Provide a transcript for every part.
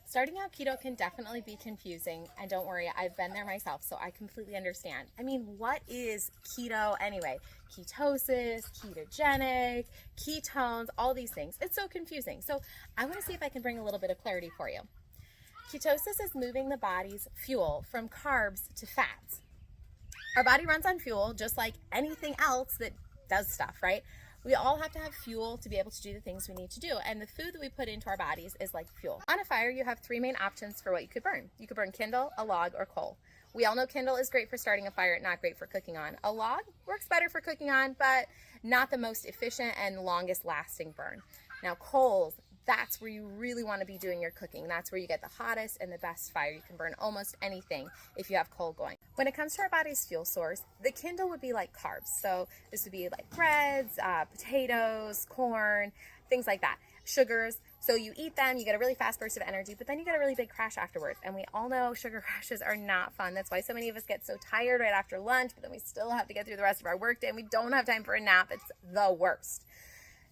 Starting out keto can definitely be confusing, and don't worry, I've been there myself, so I completely understand. I mean, what is keto anyway? Ketosis, ketogenic, ketones, all these things. It's so confusing. So I want to see if I can bring a little bit of clarity for you. Ketosis is moving the body's fuel from carbs to fats. Our body runs on fuel just like anything else that does stuff, right? We all have to have fuel to be able to do the things we need to do. And the food that we put into our bodies is like fuel. On a fire, you have three main options for what you could burn. You could burn kindle, a log, or coal. We all know kindle is great for starting a fire, not great for cooking on. A log works better for cooking on, but not the most efficient and longest lasting burn. Now coals, that's where you really want to be doing your cooking. That's where you get the hottest and the best fire. You can burn almost anything if you have coal going. When it comes to our body's fuel source, the kindle would be like carbs. So this would be like breads, potatoes, corn, things like that. Sugars. So you eat them, you get a really fast burst of energy, but then you get a really big crash afterwards. And we all know sugar crashes are not fun. That's why so many of us get so tired right after lunch, but then we still have to get through the rest of our workday and we don't have time for a nap. It's the worst.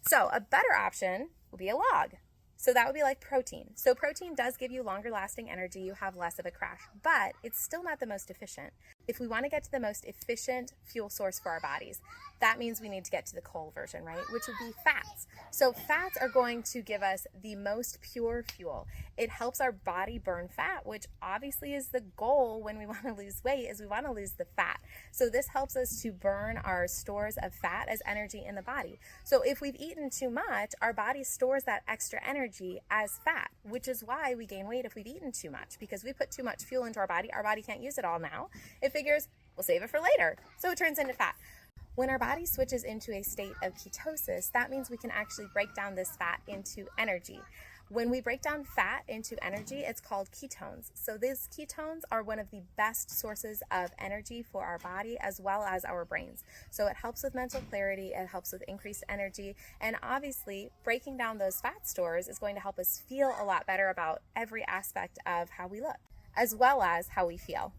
So a better option would be a log. So that would be like protein. So protein does give you longer lasting energy. You have less of a crash, but it's still not the most efficient. If we want to get to the most efficient fuel source for our bodies, that means we need to get to the coal version, right? Which would be fats. So fats are going to give us the most pure fuel. It helps our body burn fat, which obviously is the goal when we want to lose weight, is we want to lose the fat. So this helps us to burn our stores of fat as energy in the body. So if we've eaten too much, our body stores that extra energy as fat, which is why we gain weight if we've eaten too much, because we put too much fuel into our body can't use it all now. It figures we'll save it for later. So it turns into fat. When our body switches into a state of ketosis, that means we can actually break down this fat into energy. When we break down fat into energy, it's called ketones. So these ketones are one of the best sources of energy for our body as well as our brains. So it helps with mental clarity, it helps with increased energy, and obviously breaking down those fat stores is going to help us feel a lot better about every aspect of how we look, as well as how we feel.